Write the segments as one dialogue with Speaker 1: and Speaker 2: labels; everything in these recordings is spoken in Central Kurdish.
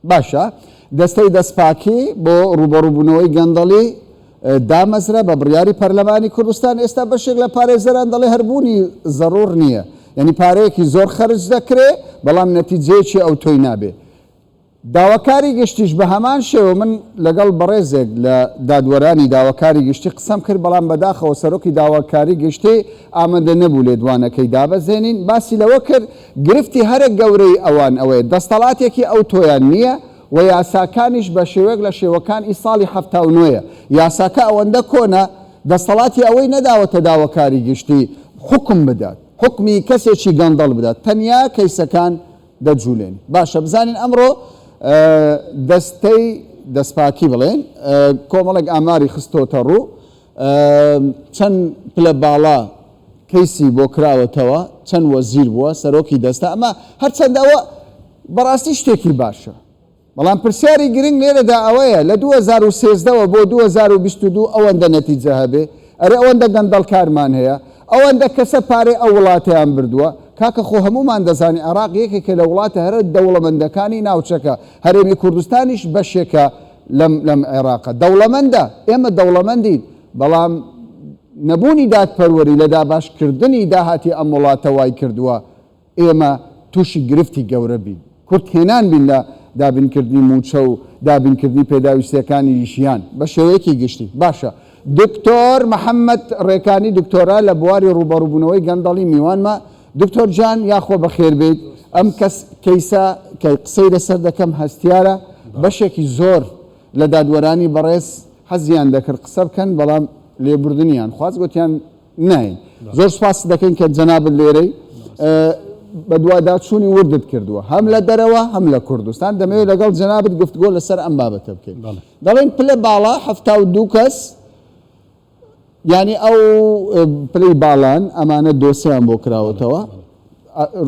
Speaker 1: باشە دەستەی دەستپاکی بۆ ڕوبەڕووبوونەوەی گەندەڵی دامەزرا بە بڕیاری پەرلەمانی کوردستان ئێستا بەشێک لە پارێزەران دەڵێ هەربوونی زەڕور نییە یعنی پارەیەکی زۆر خەرج دەکرێ بەڵام نەتیجەیەکی ئەو تۆی نابێ داواکاری گشتیش بە هەمان شێوە من لەگەڵ بەڕێزێک لە دادوەرانی داواکاری گشتی قسەم کرد بەڵام بەداخەوە سەرۆکی داواکاری گشتی ئامادە نەبوو لێدوانەکەی دابەزێنین باسی لەوە کرد گرفتی هەرە گەورەی ئەوان ئەوەیە دەستەڵاتێکی ئەو تۆیان نییە و یاساکانیش بە شێوەیەک لە شێوەکانی ساڵی 79 یاساکە ئەوەندە کۆنە دەستەڵاتی ئەوەی نەداوەتە داواکاری گشتی حکم بدات حکمی کەسێکی گەندەڵ بدات تەنیا کەیسەکان دەجوولێن باشە بزانین ئەمڕۆ دەستەی دەستپاکی بڵێن کۆمەڵێک ئاماری خستۆتە ڕوو چەند پلە باڵا کەیسی بۆ کراوەتەوە چەند وەزیر بووە سەرۆکی دەستە ئەمە هەرچەندەوە بەڕاستی شتێکی باشە بەڵام پرسیاری گرنگ لێرەدا ئەوەیە لە 2013ەوە بۆ 2022 ئەوەندە نەتیجە هەبێ ئەرێ ئەوەندە گەندەڵکارمان هەیە ئەوەندە کەسە پارەی ئەو وڵاتیان بردووە کاکە خۆ هەمومان دەزانی عێراق یەکێکە لە وڵاتە هەرە دەوڵەمەندەکانی ناوچەکە هەرێمی کوردستانیش بەشێکە لەم عێراقە دەوڵەمەندە ئێمە دەوڵەمەندین بەڵام نەبوونی دادپەروەری لە داباشکردنی داهاتی ئەم وڵاتە وای کردووە ئێمە تووشی گرفتی گەورە بین کورتهێنان بین لە دابینکردنی موچە و دابینکردنی پێداویستیەکانی ژیان بە شێوەیەکی گشتی باشە دکتۆر محەممەد ڕێکانی دکتۆرا لە بواری ڕوبەڕووبوونەوەی گەندەڵی میوانمە دکتۆر جان یاخۆ بەخێر بێت ئەم کەس کەیسە کە قسەی لەسەر دەکەم هەستیارە بەشێکی زۆر لە دادوەرانی بەڕێز حەزیان دەکرد قسە بکەن بەڵام لێبوردنیان خواست گوتیان ناین زۆر سپاس دەکەین کە جەنابەت لێرەی بە دوواداچوونی وردت کردووە هەم لە دەرەوە هەم لە کوردستان دەمەوێت لەگەڵ جەنابەت گفتگۆ لەسەر ئەم بابەتە بکەین دەڵێن پلە باڵا 72 کەس یعنی ئەو پلەی باڵان ئەمانە دۆسیان بۆ کراوەتەوە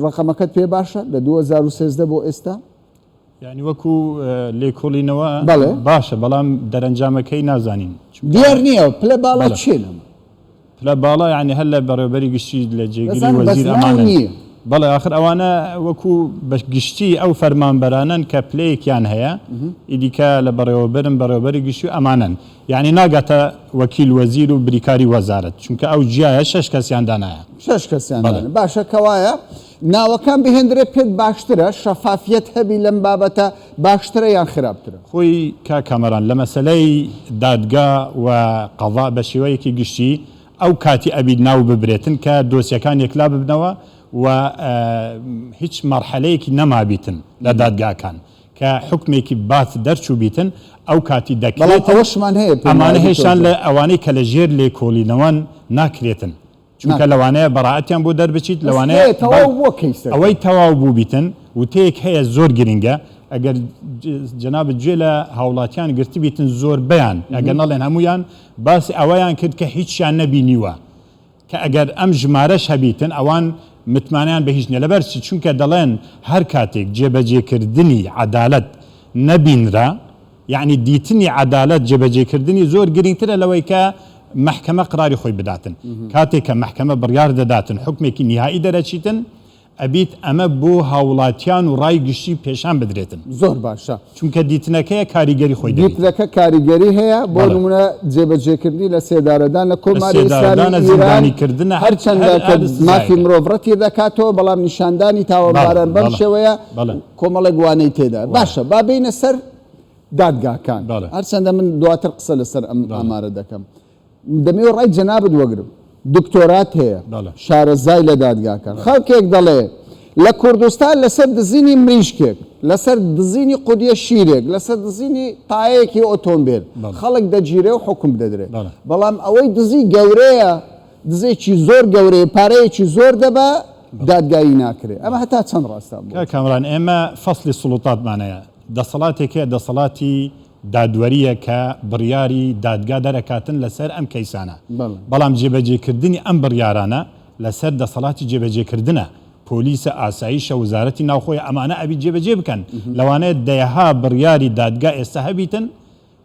Speaker 1: ڕقەمەکەت پێ باشە لە 2013 بۆ ئێستا
Speaker 2: یعنی وەکو لێکۆڵینەوە باشە بەڵام دەرەنجامەکەی نازانین
Speaker 1: دیار نییە پلە باڵا چێنم
Speaker 2: پلە باڵا یعنی هەر لە بەڕێوەبەری گشتی لە جێگیری وەزیر ئەمانە نییە بەڵێ آخر ئەوانە وەکو بە گشتی ئەو فەرمانبەرانن کە پلەیەکیان هەیە ئیدیکە لە بەڕێوەبەری گشتی ئەمانن یعنی ناگاتە وەکیل وەزیر و بریکاری وەزارەت چونکە ئەو جیایە 6 کەسیان دانایە
Speaker 1: 6 کەسیان باشە کەوایە ناوەکان بهێندرێت پێت باشترە شەفافیت هەبی لەم بابەتە باشترە یان خراپترە
Speaker 2: خۆی کامەران لە مەسەلەی دادگا و قەضا بە شێوەیەکی گشتی ئەو کاتی ئەبید ناو ببرێتن کە دۆسیەکان یەکلا ببنەوە و هیچ مەرحەلەیەکی نەمابیتن لە دادگاکان کە حکمێکی بات دەرچوو بیتن ئەو کاتی دەکرێت ئەمانە هێشان لە ئەوانەی کە لە ژێر لێکۆڵینەوەن ناکرێتن چونکە لەوانەیە بەڕاعەتیان بۆ دەربچیت لەوانەیە ئەوەی تەواو بوو بیتن وتەیەک هەیە زۆر گرنگە ئەگەر جەنابەت گوێ لە هاوڵاتیان گرتی بیتن زۆر بەیان ئەگەر نەڵێن هەمویان باسی ئەوەیان کرد کە هیچیان نەبینیوە کە ئەگەر ئەم ژمارەش هەبیتن ئەوان متمانیان بە هیچ نیە لەبەرچی چونکە دەڵێن هەر کاتێک جێبەجێکردنی عەدالەت نەبینرا یعنی دیتنی عەدالەت جێبەجێکردنی زۆر گرنگترە لەوەی کە محکەمە قراری خۆی بداتن کاتێک کە محکەمە بڕیار دەداتن حکمێکی نیهایی دەرەچیتن ئەبیت ئەمە بۆ هاوڵاتیان و ڕای گشتی پێشان بدرێتن
Speaker 1: زۆر باشە
Speaker 2: چونکە دیتنەکەیە کاریگەری خۆی
Speaker 1: دیتنەکە کاریگەری هەیە بۆ نمونە جێبەجێکردنی لە سێدارەدان لە کۆماری
Speaker 2: زیندانیکردنە
Speaker 1: هەرچەندە مافی مرۆڤڕەتی دەکاتەوە بەڵام نیشاندانی تاوانباران بەم شێوەیە کۆمەڵێک وانەی تێدا باشە با بینە سەر دادگاکان هەرچەندە من دواتر قسە لەسەر ئەم ئامارە دەکەم دەمەوێت ڕای جەنابەت وەگرم دکتۆرات هەیە شارەزای لە دادگاکان خەڵکێک دەڵێ لە کوردستان لەسەر دزینی مریشکێک لەسەر دزینی قودیە شیرێک لەسەر دزینی تایەکی ئۆتۆمبیل خەڵک دەگیرێ و حکم دەدرێت بەڵام ئەوەی دزی گەورەیە دزێکی زۆر گەورەیە پارەیەکی زۆر دەبە دادگایی ناکرێت ئەمە هەتا چەند ڕاستە
Speaker 2: کامران ئێمە فەسلی سوڵتاتمانەیە دەسەڵاتێکە دەسەڵاتی دادوەریە کە بڕیاری دادگا دەرەکاتن لەسەر ئەم کەیسانە بەڵام جێبەجێکردنی ئەم بڕیارانە لەسەر دەسەڵاتی جێبەجێکردنە پۆلیسە ئاساییشە وزارەتی ناوخۆی ئەمانە ئەبی جێبەجێ بکەن لەوانەیە دەیەها بڕیاری دادگا ئێستا هەبیتن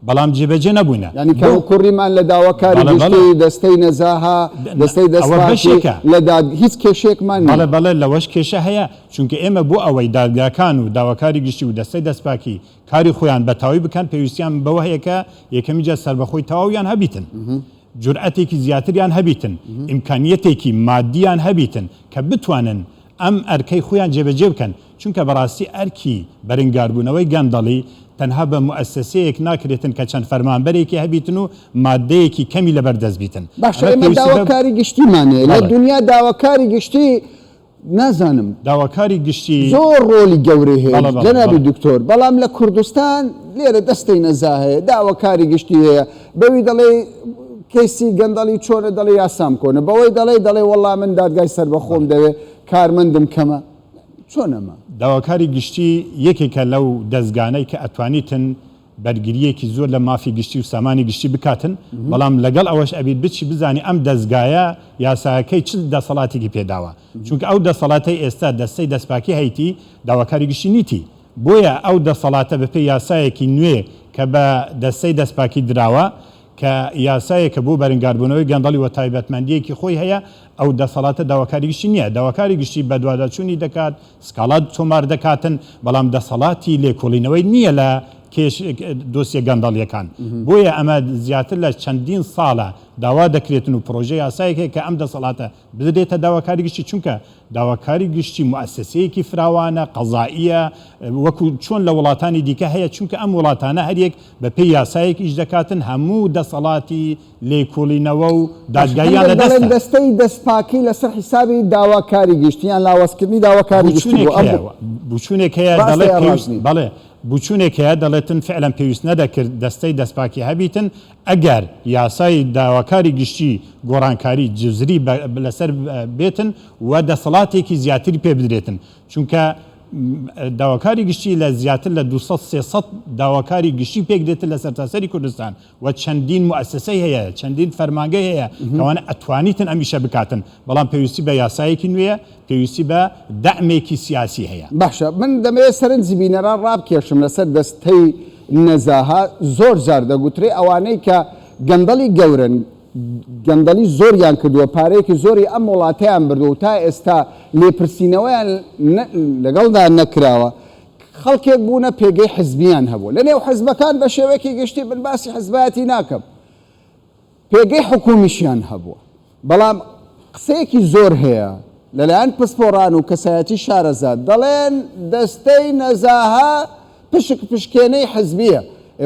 Speaker 2: بەڵام جێبەجێ نەبووینە
Speaker 1: ینی کە کوڕیمان لە داواکاری گشتی دەستەی نەزاها دەستەی دەستپاکی لە هیچ کێشێکمان
Speaker 2: بەڵێ لەوەش کێشە هەیە چونکە ئێمە بۆ ئەوەی دادگاکان و داواکاری گشتی و دەستەی دەستپاکی کاری خۆیان بە تەواوی بکەن پێویستیان بەوە هەیە کە یەکەمی جار سەربەخۆی تەواویان هەبیتن جورئەتێکی زیاتریان هەبیتن ئیمکانیەتێکی مادیان هەبیتن کە بتوانن ئەم ئەرکەی خۆیان جێبەجێ بکەن چونکە بەڕاستی ئەرکی بەرەنگاربوونەوەی گەندەڵی تەنها بە موسسەیەک ناکرێتن کە چەند فەرمانبەرێکی هەبیتن و مادەیەکی کەمی لەبەردەست بیتن
Speaker 1: باشە ئێمە داواکاری گشتیمانێ لە دنیا داواکاری گشتی نازانم
Speaker 2: داواکاری گشتی
Speaker 1: زۆر ڕۆلی گەورەی هەیە جەنابی دکتۆر بەڵام لە کوردستان لێرە دەستەی نەزا هەیە داواکاری گشتی هەیە بەوی دەڵێ کەیسی گەندەڵی چۆنە دەڵێ یاسام کۆنە بەوەی دەڵێ وەڵام من دادگای سەربەخۆم دەوێ کارمەندم کەمە چۆنەمە
Speaker 2: داواکاری گشتی یەکێکە لەو دەستگانەی کە ئەتوانیتن بەرگریەکی زۆر لە مافی گشتی و سامانی گشتی بکاتن بەڵام لەگەڵ ئەوەش ئەبیت بچی بزانی ئەم دەستگایە یاساکەی چ دەسەڵاتێکی پێداوە چونکە ئەو دەسەڵاتی ئێستا دەستەی دەستپاکی هەیتی داواکاری گشتی نیتی بۆیە ئەو دەسەڵاتە بەپێ یاسایەکی نوێ کە بە دەستەی دەستپاکی دراوە کە یاسایەکە بۆ بەرەنگاربوونەوەی گەندەڵی وە تایبەتمەندیەکی خۆی هەیە ئەو دەسەڵاتە داواکاری گشتی نییە داواکاری گشتی بە دوواداچوونی دەکات سکاڵات تۆمار دەکاتن بەڵام دەسەڵاتی لێکۆڵینەوەی نییە لە دۆسیە گەندەڵیەکان بۆیە ئەمە زیاتر لە چەندین ساڵە داوا دەکرێتن و پرۆژه یاسایەکە کە ئەم دەسەڵاتە بدرێتە داواکاری گشتی چونکە داواکاری گشتی موسسەیەکی فراوانە قەزائیە وەکو چۆن لە وڵاتانی دیکە هەیە چونکە ئەم وڵاتانە هەریەک بە پێی یاسایەکی ئیش دەکاتن هەموو دەسەڵاتی لێکۆڵینەوە و دادگاییان لەدەستە
Speaker 1: دەستەی دەستپاکی لەسەر حیسابی داواکاری گشتیان لاوەستکردنی داواکاری گشتی
Speaker 2: بوچوونێک هەیە دەڵێ بەڵێ بوچوونێک هەیە دەڵێتن فعلەن پێویست نەدەکرد دەستەی دەستپاکی هەبیتن ئەگەر یاسای داواکاری گشتی گۆڕانکاری جزری لەسەر بێتن و دەسەڵاتێکی زیاتری پێ بدرێتن چونکە داواکاری گشتی لە زیاتر لە 200-300 داواکاری گشتی پێک دێتن لە سەرتاسەری کوردستان و چەندین موسسەی هەیە چەندین فەرمانگەی هەیە کەوانە ئەتوانیتن ئەمیشە بکاتن بەڵام پێویستی بە یاسایەکی نوێیە پێویستی بە دەعمێکی سیاسی هەیە
Speaker 1: باشە من دەمەوێت سەرنجی بینەران ڕابکێشم لەسەر دەستەی نەزاها زۆر جار دەگوترێ ئەوانەی کە گەندەڵی گەورن گەندەڵی زۆریان کردووە پارەیەکی زۆری ئەم وڵاتیان بردو تا ئێستا لێپرسینەوەیان لەگەڵدا نەکراوە خەڵکێک بوونە پێگەی حزبیان هەبوو لە نێو حزبەکان بە شێوەیەکی گشتی من باسی حزبایەتی ناکەم پێگەی حکومیشیان هەبووە بەڵام قسەیەکی زۆر هەیە لەلایەن پسپۆڕان و کەسایەتی شارەزاد دەڵێن دەستەی نەزاها پشکێنەی حزبیە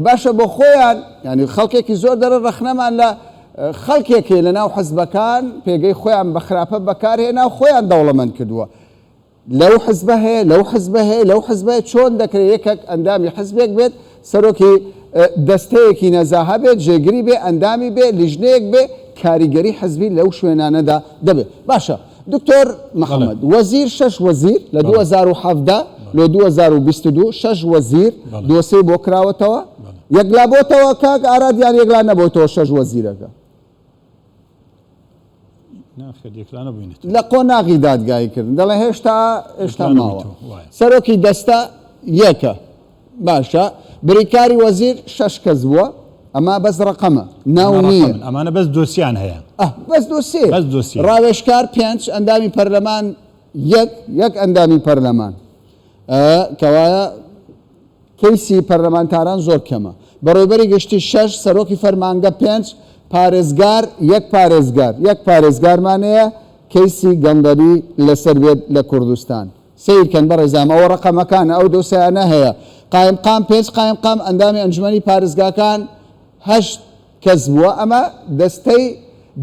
Speaker 1: باشە بۆ خۆیان ینی خەڵکێکی زۆر دەرە ڕەخنەمان لە خەڵکێکی لە ناو حزبەکان پێگەی خۆیان بە خراپە بەکارهێنا و خۆیان دەوڵەمەند کردووە لەو حزبە هەیە لەو حزبە هەیە لەو حزبە چۆن دەکرێت یەکێک ئەندامی حزبێک بێت سەرۆکی دەستەیەکی نەزاها بێت جێگری بێ ئەندامی بێ لیژنەیەک بێ کاریگەری حزبی لەو شوێنانەدا دەبێت باشە دکتۆر محەممەد وەزیر 6 وەزیر لە 2017 لە 2022 6 وەزیر دۆسەی بۆ کراوەتەوە یەکلا بۆتەوە کاک ئارادیان یەکلا نەبووتەوە 6 وەزیرەکە لە قۆناغی دادگاییکردن دەڵێ هێشتا ماوە سەرۆکی دەستە یەکە باشە بریکاری وەزیر 6 کەس بووە ئەمە بەس ڕقەمە ناو نییە
Speaker 2: ئەمانە بەس دۆسییان هەیە
Speaker 1: بەس دۆسی ڕاوێشکار 5 ئەندامی پەرلەمان یەک ئەندامی پەرلەمان کەوایە کەیسی پەرلەمانتاران زۆر کەمە بەڕێوەبەری گشتی 6 سەرۆکی فەرمانگە 5 پارێزگار یەک پارێزگارمانەیە کەیسی گەندەڵی لەسەر بێت لە کوردستان سیرکەن بەڕێزام ئەوە ڕقەمەکانە ئەو دۆسیانە هەیە قایمقام 5 قایمقام ئەندامی ئەنجومەنی پارێزگاکان 8 کەس بووە ئەمە دەستەی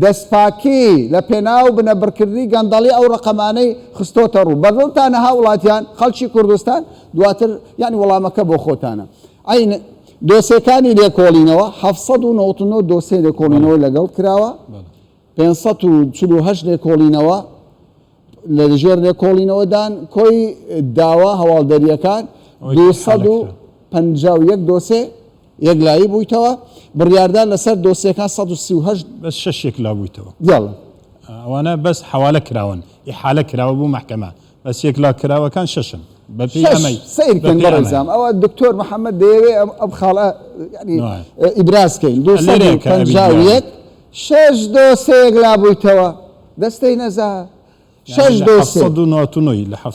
Speaker 1: دەستپاکی لە پێناو بنەبڕکردنی گەندەڵی ئەو ڕقەمانەی خستۆتە ڕوو بەدڵتانەها وڵاتیان خەڵکی کوردستان دواتر یانی وەڵامەکە بۆ خۆتانە ئەین دۆسیەکانی لێکۆڵینەوە 799 دۆسێ لێکۆڵینەوە لەگەڵ کراوە 548 لێکۆڵینەوە لە ژێر لێکۆڵینەوەدان کۆی داوا هەواڵدەریەکان 251 دۆسێ یەکلایی بوویتەوە بڕیاردان لەسەر دۆسیەکان 138
Speaker 2: بەس 6 یەکلا بوویتەوە
Speaker 1: دیاڵە
Speaker 2: ئەوانە بەس حواڵە کراون ئیحالە کراوە بوو مەحکەمە بەس یەکلا کراوەکان 6 بەپێی ئەمەی
Speaker 1: سیرکەن بەڕێزام ئەوە دکتۆر محەممەد دەیەوێ ئەم خاڵە ینی ئیبرازکەین 251 6 دۆسەیەک لابوویتەوە دەستەی نەزا 6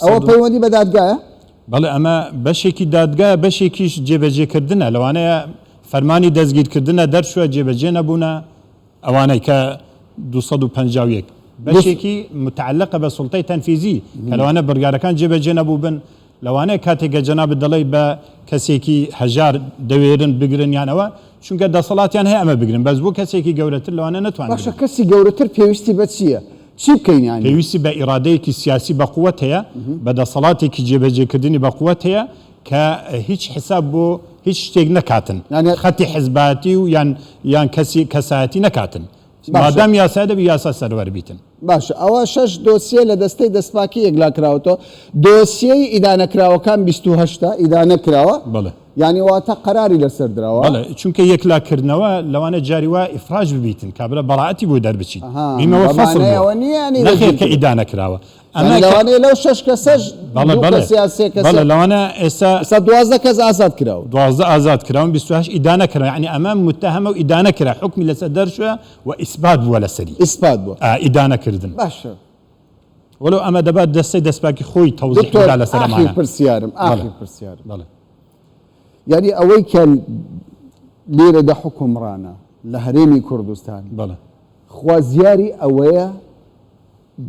Speaker 1: ئەوە پەیوەندی بە دادگایە
Speaker 2: بەڵێ ئەمە بەشێکی دادگایە بەشێکیش جێبەجێکردنە لەوانەیە فەرمانی دەستگیرکردنە دەرچووە جێبەجێ نەبوونە ئەوانەی کە 251 بەشێکی متعلقە بە سوڵتەی تەنفیزی کە لەوانە بڕیارەکان جێبەجێ نەبوو بن لەوانەیە کاتێکە جەناب دەڵێ بە کەسێکی هەژار دەوێرن بگرن یانەوە چونکە دەسەڵاتیان هەیە ئەمە بگرن بەس بۆ کەسێکی گەورەتر لەوانە نەتوانن
Speaker 1: باشە کەسی گەورەتر پێویستی بە چییە؟ چی بکەین یانی؟
Speaker 2: پێویستی بە ئیرادەیەکی سیاسی بە قووەت هەیە بە دەسەڵاتێکی جێبەجێکردنی بە قووەت هەیە کە هیچ حساب بۆ هیچ شتێک نەکاتن خەتی حزباتی و یان کەسی کەسایەتی نەکاتن مادام یاسا دەبی یاسا سەروەر بیتن
Speaker 1: باشە ئەوە 6 دۆسیە لە دەستەی دەستپاکی یەکلا کراوەوە دۆسیەی ئیدانەکراوەکان 28 ئیدانەکراوە
Speaker 2: بڵێ
Speaker 1: یعنی واتە قەراری لەسەر درراوە
Speaker 2: بەڵێ چونکە یەکلاکردنەوە لەوانە جاری وا ئیفراج ببیتن کابرا بەڕاعەتی بۆ دەربچیت بیمەوە فەصل نەخێر کە ئیدانەکراوە ئەمە
Speaker 1: لەوانەیە لەو 6 کەسەش
Speaker 2: بەڵێ لەوانە ئێستا
Speaker 1: 12 کەس ئازاد کراوە
Speaker 2: 12 ئازاد کراون 28 ئیدانەکرا یعنی ئەمە متهمە و ئیدانەکرا حکمی لەسەر دەرچووە و ئیسبات بووە لەسەری
Speaker 1: ئیسبات بووە
Speaker 2: ئیدانەکردن
Speaker 1: باشە
Speaker 2: وەلو ئەمە دەبات دەستەی دەستپاکی خۆی تەوزیحدا لەسەر ئەمانە
Speaker 1: پرسیارم یعنی ئەوەی کە لێرەدا حکومڕانە لە هەرێمی کوردستان خوازیاری ئەوەیە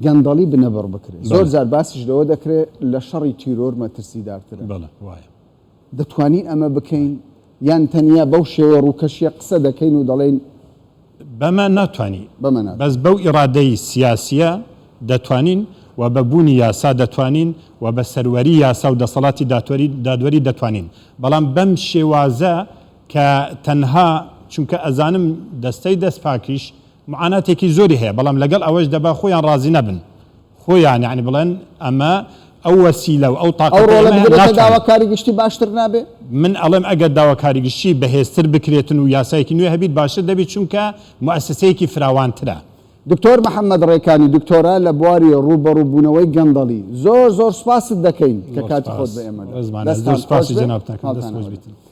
Speaker 1: گەندەڵی بنەبڕ بکرێت زۆر جار باسیش لەوە دەکرێت لە شەڕی تیرۆر مەترسیدارترە دەتوانین ئەمە بکەین یان تەنیا بەو شێوە ڕووکەشیە قسە دەکەین و دەڵێن
Speaker 2: بەمە ناتوانی بەس بەو ئیرادەی سیاسیە دەتوانین و بەبوونی یاسا دەتوانین و بە سەروەری یاسا و دەسەڵاتی دادوەری دەتوانین بەڵام بەم شێوازە کە تەنها چونکە ئەزانم دەستەی دەستپاکیش معاناتێکی زۆری هەیە بەڵام لەگەڵ ئەوەش دەبا خۆیان ڕازی نەبن خۆیان یعنی بڵێن ئەمە ئەو وەسیلە و ئەو تاقە
Speaker 1: داواکاری گشتی باشتر نابێ
Speaker 2: من ئەڵێم ئەگەر داواکاری گشتی بەهێزتر بکرێتن و یاسایەکی نوێ هەبیت باشتر دەبێت چونکە مؤسسەیەکی فراوانترە
Speaker 1: دکتۆر محەممەد ڕێکانی دکتۆرا لە بواری ڕوبەڕووبوونەوەی گەندەڵی زۆر سوپاست دەکەین کە کاتی خۆت بە ئێمە
Speaker 2: سپاسی جەنابتان